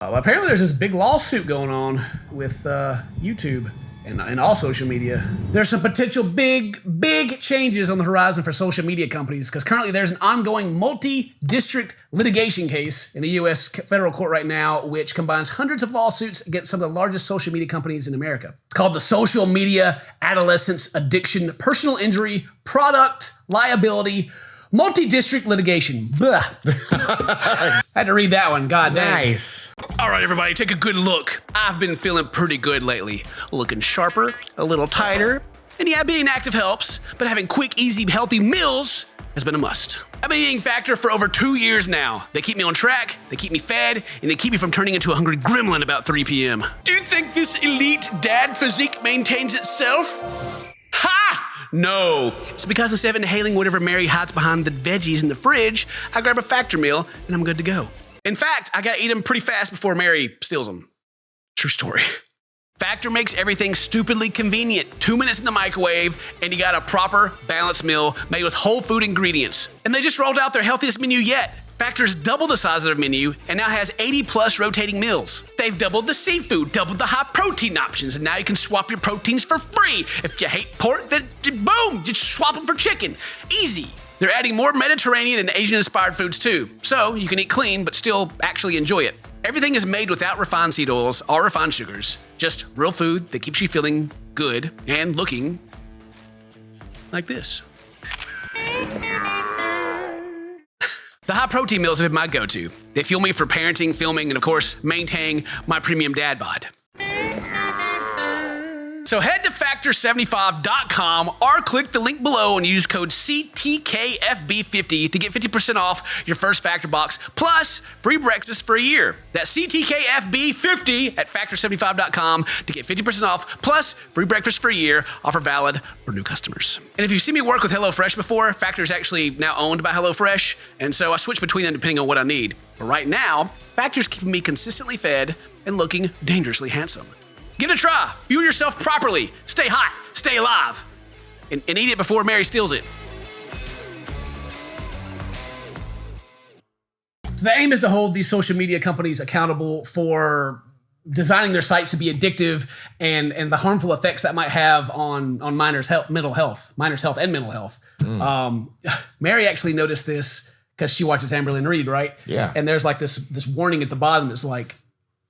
Apparently there's this big lawsuit going on with YouTube and all social media. There's some potential big changes on the horizon for social media companies because currently there's an ongoing multi-district litigation case in the U.S. federal court right now, which combines hundreds of lawsuits against some of the largest social media companies in America. It's called the Social Media Adolescence Addiction Personal Injury Product Liability Multi-District Litigation. Blah. Had to read that one. God dang. Nice. All right, everybody, take a good look. I've been feeling pretty good lately. Looking sharper, a little tighter. And yeah, being active helps, but having quick, easy, healthy meals has been a must. I've been eating Factor for over 2 years now. They keep me on track, they keep me fed, and they keep me from turning into a hungry gremlin about 3 p.m. Do you think this elite dad physique maintains itself? Ha! No, it's because instead of inhaling whatever Mary hides behind the veggies in the fridge, I grab a Factor meal and I'm good to go. In fact, I gotta eat them pretty fast before Mary steals them. True story. Factor makes everything stupidly convenient. 2 minutes in the microwave and you got a proper, balanced meal made with whole food ingredients. And they just rolled out their healthiest menu yet. Factor's double the size of their menu and now has 80 plus rotating meals. They've doubled the seafood, doubled the high protein options, and now you can swap your proteins for free. If you hate pork, then boom, just swap them for chicken. Easy. They're adding more Mediterranean and Asian-inspired foods too, so you can eat clean but still actually enjoy it. Everything is made without refined seed oils or refined sugars, just real food that keeps you feeling good and looking like this. The high protein meals have been my go-to. They fuel me for parenting, filming, and of course, maintaining my premium dad bod. So head to Factor75.com or click the link below and use code CTKFB50 to get 50% off your first Factor box plus free breakfast for a year. That's CTKFB50 at Factor75.com to get 50% off plus free breakfast for a year. Offer valid for new customers. And if you've seen me work with HelloFresh before, Factor is actually now owned by HelloFresh, and so I switch between them depending on what I need. But right now, Factor's keeping me consistently fed and looking dangerously handsome. Give it a try. Fuel yourself properly. Stay hot. Stay alive. And eat it before Mary steals it. So the aim is to hold these social media companies accountable for designing their sites to be addictive and the harmful effects that might have on minors' health, minors' health and mental health. Mary actually noticed this because she watches Amberly and Reed, right? Yeah. And there's like this warning at the bottom that's like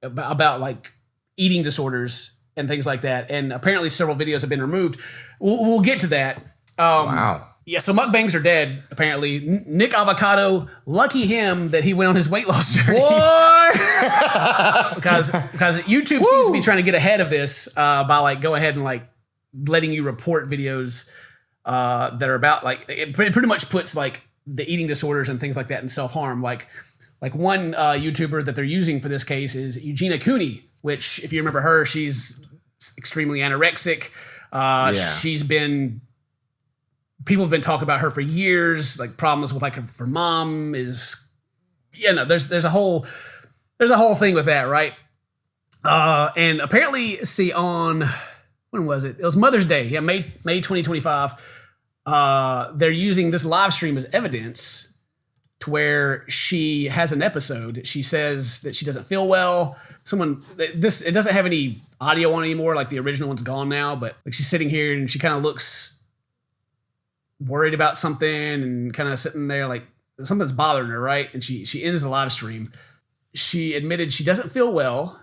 about like eating disorders and things like that. And apparently several videos have been removed. We'll get to that. Wow. Yeah, so mukbangs are dead, apparently. Nick Avocado, lucky him that he went on his weight loss journey. What? because YouTube seems to be trying to get ahead of this by like go ahead and like letting you report videos that are about like, it pretty much puts like the eating disorders and things like that in self-harm. Like one YouTuber that they're using for this case is Eugenia Cooney, which, if you remember her, she's extremely anorexic. People have been talking about her for years, like problems with like her mom is, there's a whole thing with that, right? And apparently, when was it? It was Mother's Day. Yeah, May 2025. They're using this live stream as evidence to where she has an episode. She says that she doesn't feel well. It doesn't have any audio on anymore. Like the original one's gone now, but like she's sitting here and she kind of looks worried about something and kind of sitting there like something's bothering her, right? And she ends the live stream. She admitted she doesn't feel well,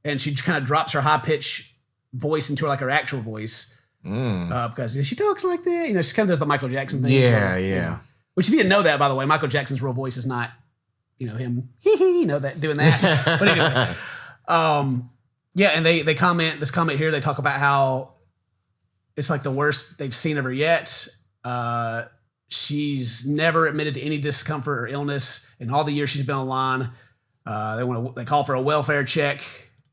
and she kind of drops her high pitch voice into like her actual voice because she talks like that. She kind of does the Michael Jackson thing. Yeah. Which, if you didn't know that, by the way, Michael Jackson's real voice is not, him, doing that. But anyway, and they comment here. They talk about how it's like the worst they've seen of her yet. She's never admitted to any discomfort or illness in all the years she's been online. They call for a welfare check.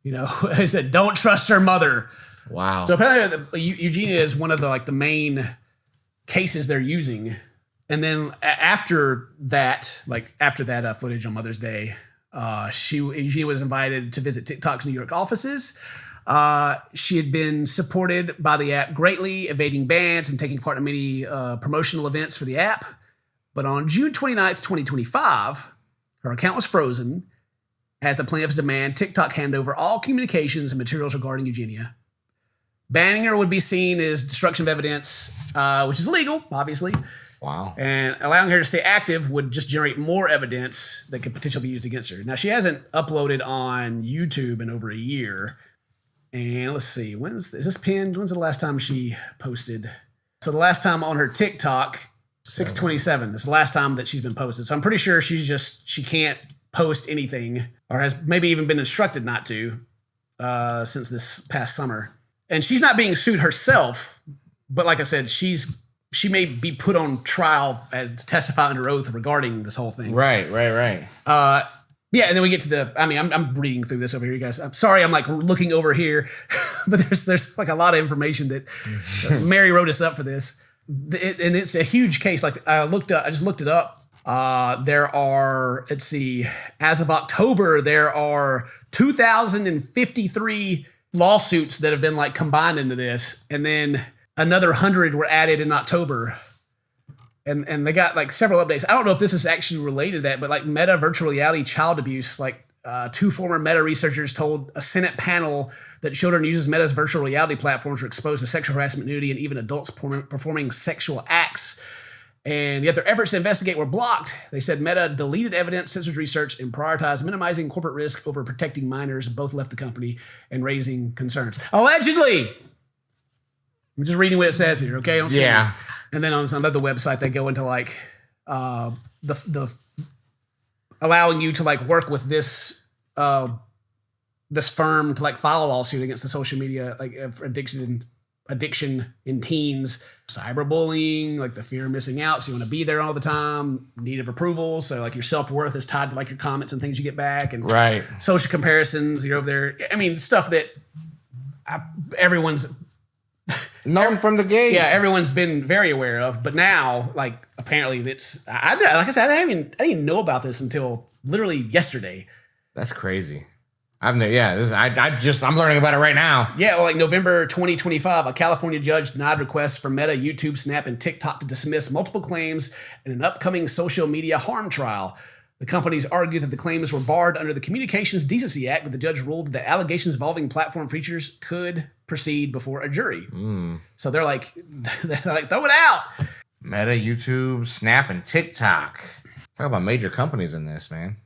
They said, don't trust her mother. Wow. So apparently Eugenia is one of the main cases they're using. And then after that footage on Mother's Day, Eugenia was invited to visit TikTok's New York offices. She had been supported by the app greatly, evading bans and taking part in many promotional events for the app. But on June 29th, 2025, her account was frozen as the plaintiffs demand TikTok hand over all communications and materials regarding Eugenia. Banning her would be seen as destruction of evidence, which is illegal, obviously. Wow. And allowing her to stay active would just generate more evidence that could potentially be used against her. Now, she hasn't uploaded on YouTube in over a year. And let's see, is this pinned? When's the last time she posted? So the last time on her TikTok, 6/27 is the last time that she's been posted. So I'm pretty sure she can't post anything, or has maybe even been instructed not to since this past summer. And she's not being sued herself, but like I said, she may be put on trial as to testify under oath regarding this whole thing. Right. Yeah, and then we get to I'm reading through this over here, you guys. I'm sorry, I'm like looking over here, but there's like a lot of information that Mary wrote us up for this. And it's a huge case. Like I just looked it up. There are, let's see, as of October, there are 2,053 lawsuits that have been like combined into this, and then another 100 were added in October. And they got like several updates. I don't know if this is actually related to that, but like Meta virtual reality child abuse, like two former Meta researchers told a Senate panel that children uses Meta's virtual reality platforms were exposed to sexual harassment, nudity, and even adults performing sexual acts. And yet their efforts to investigate were blocked. They said Meta deleted evidence, censored research, and prioritized minimizing corporate risk over protecting minors. Both left the company and raising concerns. Allegedly! I'm just reading what it says here, okay? Yeah. And then on another website, they go into like the allowing you to like work with this this firm to like file a lawsuit against the social media like for addiction in teens, cyberbullying, like the fear of missing out. So you want to be there all the time, need of approval. So like your self-worth is tied to like your comments and things you get back, and right. Social comparisons. You're over there. I mean, stuff that everyone's known from the gate. Yeah, everyone's been very aware of. But now, like apparently, it's like I said, I didn't even know about this until literally yesterday. That's crazy. I'm learning about it right now. Yeah, well, like November 2025, a California judge denied requests for Meta, YouTube, Snap, and TikTok to dismiss multiple claims in an upcoming social media harm trial. The companies argued that the claims were barred under the Communications Decency Act, but the judge ruled that allegations involving platform features could proceed before a jury. So they're like, throw it out. Meta, YouTube, Snap, and TikTok. Talk about major companies in this, man.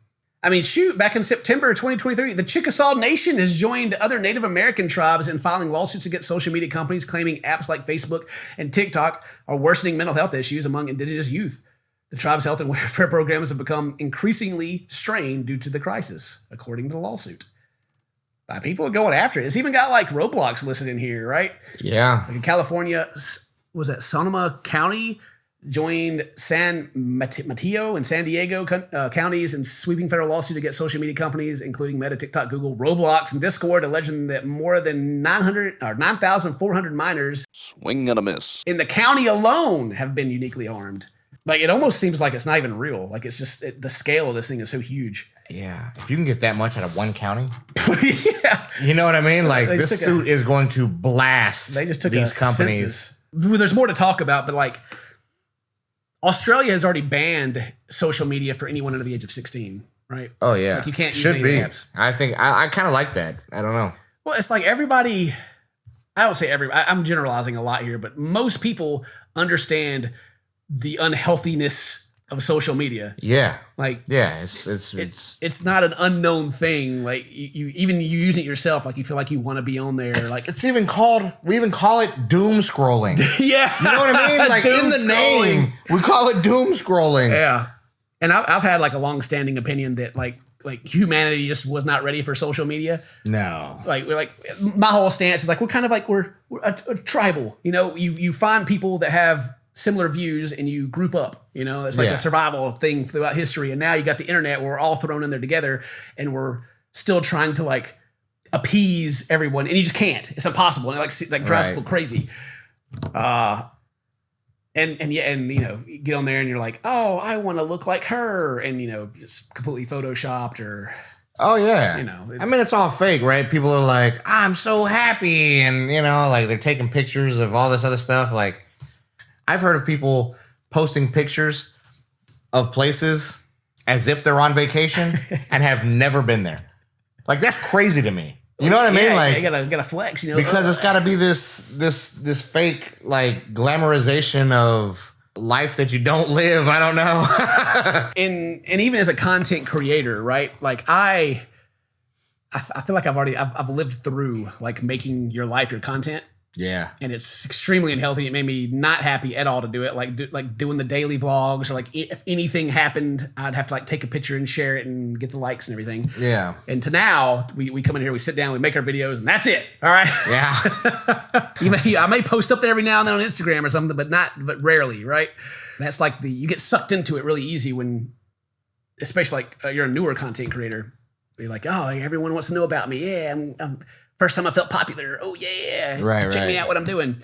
I mean, shoot, back in September 2023, the Chickasaw Nation has joined other Native American tribes in filing lawsuits against social media companies claiming apps like Facebook and TikTok are worsening mental health issues among indigenous youth. The tribe's health and welfare programs have become increasingly strained due to the crisis, according to the lawsuit. People are going after it. It's even got like Roblox listed in here, right? Yeah. Like in California, was that Sonoma County joined San Mateo and San Diego counties in sweeping federal lawsuit against social media companies, including Meta, TikTok, Google, Roblox, and Discord, alleging that more than 9,400 minors swing and a miss in the county alone have been uniquely harmed. Like, it almost seems like it's not even real. Like, it's just the scale of this thing is so huge. Yeah. If you can get that much out of one county. Yeah. You know what I mean? Like, this suit is going to blast they just took these companies. Census. There's more to talk about, but like, Australia has already banned social media for anyone under the age of 16, right? Oh, yeah. Like you can't use any of the apps. I think I kind of like that. I don't know. Well, it's like everybody, I don't say everybody, I'm generalizing a lot here, but most people understand the unhealthiness of social media. Yeah. Like, yeah, it's not an unknown thing. Like you using it yourself, like you feel like you want to be on there. Like we even call it doom scrolling. Yeah. You know what I mean? Like in the name, we call it doom scrolling. Yeah. And I've had like a long-standing opinion that like humanity just was not ready for social media. No. Like my whole stance is like we're kind of like we're a tribal. You know, you find people that have similar views and you group up. You know, it's like a survival thing throughout history. And now you got the internet where we're all thrown in there together and we're still trying to like appease everyone, and you just can't. It's impossible. And it like drives people crazy. And you know, you get on there and you're like, oh, I want to look like her, and you know, just completely photoshopped or. Oh yeah, you know. I mean, it's all fake, right? People are like, I'm so happy, and you know, like they're taking pictures of all this other stuff. Like, I've heard of people posting pictures of places as if they're on vacation and have never been there. Like, that's crazy to me. You know what I mean? Yeah, like, you gotta flex, you know, because it's got to be this fake like glamorization of life that you don't live. I don't know. and even as a content creator, right? Like I feel like I've lived through like making your life your content. Yeah. And it's extremely unhealthy. It made me not happy at all to do it. Like doing the daily vlogs, or like if anything happened, I'd have to like take a picture and share it and get the likes and everything. Yeah. And to now, we come in here, we sit down, we make our videos, and that's it. All right. Yeah. I may post something every now and then on Instagram or something, but rarely, right? That's like you get sucked into it really easy when, especially like you're a newer content creator. You're like, oh, everyone wants to know about me. Yeah, I'm first time I felt popular. Oh yeah, right. Check me out what I'm doing.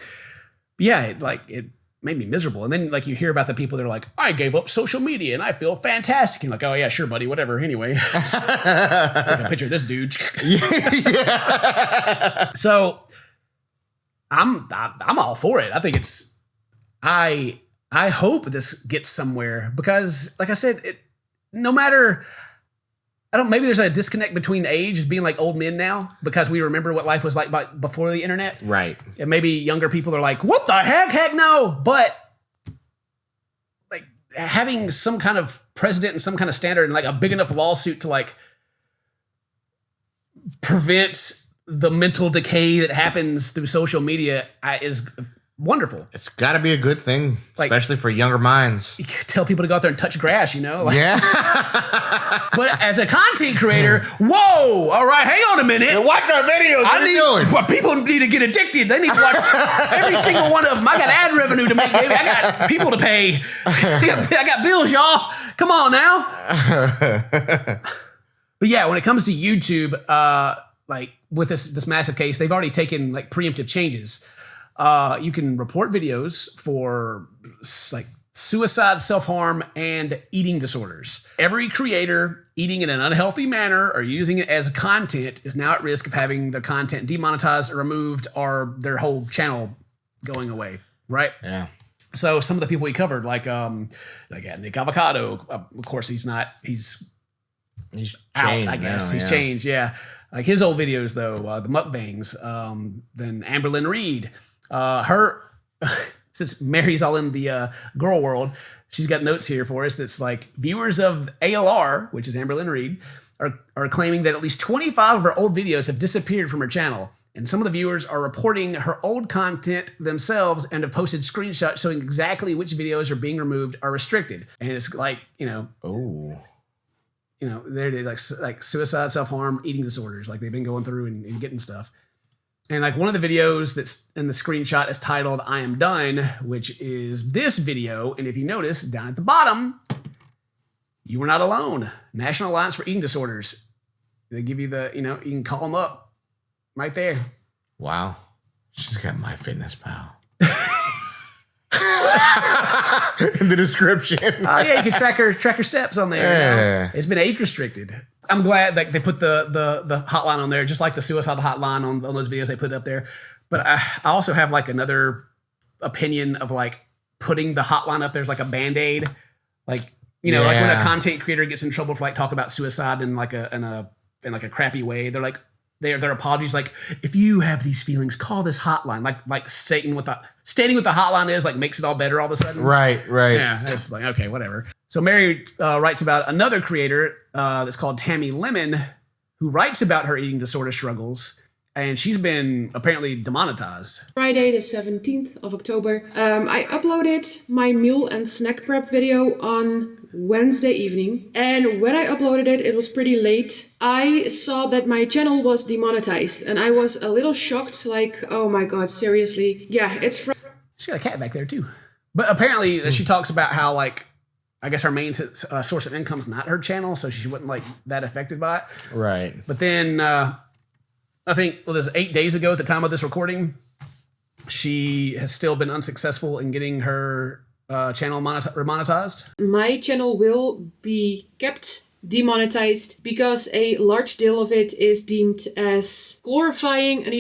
Yeah, it made me miserable. And then like you hear about the people that are like, I gave up social media and I feel fantastic. And you're like, oh yeah, sure, buddy, whatever. Anyway, take a picture of this dude. Yeah. So I'm all for it. I think I hope this gets somewhere because, like I said, no matter. Maybe there's a disconnect between the age, being like old men now because we remember what life was like before the internet. Right. And maybe younger people are like, what the heck? Heck no. But like having some kind of precedent and some kind of standard and like a big enough lawsuit to like prevent the mental decay that happens through social media is wonderful. It's got to be a good thing, like, especially for younger minds. You tell people to go out there and touch grass, you know? Like, yeah. But as a content creator, whoa, all right, hang on a minute. Watch our videos. People need to get addicted. They need to watch every single one of them. I got ad revenue to make, baby. I got people to pay. I got bills, y'all. Come on now. But yeah, when it comes to YouTube, like with this massive case, they've already taken like preemptive changes. You can report videos for like suicide, self-harm, and eating disorders. Every creator eating in an unhealthy manner or using it as content is now at risk of having their content demonetized or removed or their whole channel going away, right? Yeah. So some of the people we covered, like Nick Avocado, of course he's changed out, I guess. Now, he's changed, yeah. Like his old videos though, the mukbangs, then Amberlynn Reed, since Mary's all in the girl world, she's got notes here for us that's like viewers of ALR, which is Amberlynn Reed, are claiming that at least 25 of her old videos have disappeared from her channel. And some of the viewers are reporting her old content themselves and have posted screenshots showing exactly which videos are being removed or restricted. And it's like, oh. There it is, like suicide, self-harm, eating disorders. Like they've been going through and getting stuff. And like one of the videos that's in the screenshot is titled I Am Done, which is this video. And if you notice down at the bottom, you were not alone. National Alliance for Eating Disorders. They give you you can call them up right there. Wow. She's got MyFitnessPal. In the description. Oh yeah, you can track her steps on there. Yeah. It's been age restricted. I'm glad that they put the hotline on there, just like the suicide hotline on those videos they put up there. But I also have like another opinion of like putting the hotline up there as like a Band-Aid. Like, like when a content creator gets in trouble for like talking about suicide in like a crappy way, they're like their apologies, like, if you have these feelings, call this hotline. Like stating what the hotline is, like makes it all better all of a sudden. Right. Yeah, it's like, okay, whatever. So Mary writes about another creator that's called Tammy Lemon, who writes about her eating disorder struggles, and she's been apparently demonetized. Friday the 17th of October. I uploaded my meal and snack prep video on Wednesday evening, and when I uploaded it, it was pretty late. I saw that my channel was demonetized, and I was a little shocked, like, oh my god, seriously? Yeah, it's She's got a cat back there too. But apparently she talks about how, like, I guess her main source of income is not her channel, so she wasn't like that affected by it. Right. But then I think it was 8 days ago at the time of this recording, she has still been unsuccessful in getting her channel monetized. My channel will be kept demonetized because a large deal of it is deemed as glorifying an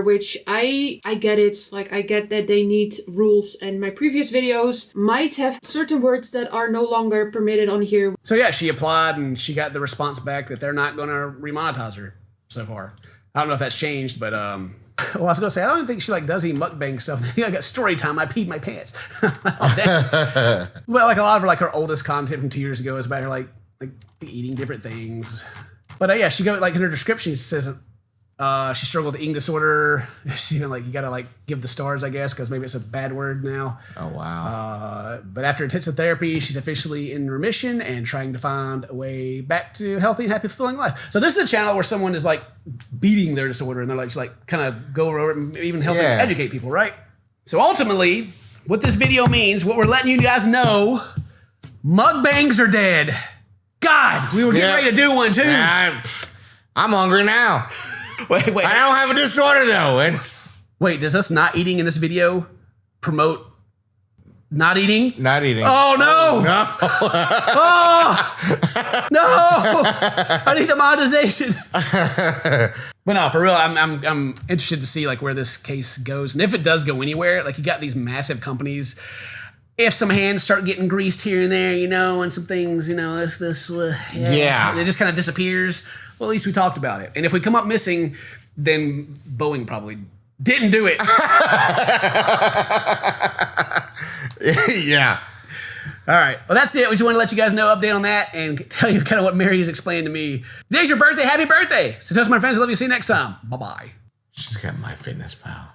which I get it. Like, I get that they need rules, and my previous videos might have certain words that are no longer permitted on here. So yeah, she applied and she got the response back that they're not going to remonetize her so far. I don't know if that's changed, but well, I was gonna say I don't think she like does any mukbang stuff. I got story time. I peed my pants. Well, like a lot of her, like her oldest content from 2 years ago is about her like eating different things. But yeah, she got like in her description she says she struggled with eating disorder. She even like you gotta like give the stars, I guess, because maybe it's a bad word now. Oh wow. But after intensive therapy, she's officially in remission and trying to find a way back to healthy and happy, fulfilling life. So this is a channel where someone is like beating their disorder and they're like just like kind of go over it and even helping educate people, right? So ultimately, what this video means, what we're letting you guys know, mukbangs are dead. God, we were getting ready to do one too. I'm hungry now. Wait. I don't have a disorder though. Wait, does us not eating in this video promote not eating? Not eating. Oh no! No. Oh no! I need the monetization. But no, for real, I'm interested to see like where this case goes, and if it does go anywhere. Like you got these massive companies. If some hands start getting greased here and there, you know, and some things, you know, it just kind of disappears. Well, at least we talked about it. And if we come up missing, then Boeing probably didn't do it. Yeah. All right. Well, that's it. We just want to let you guys know, update on that, and tell you kind of what Mary has explained to me. Today's your birthday. Happy birthday. So toast my friends. I love you. See you next time. Bye-bye. She's got my fitness pal.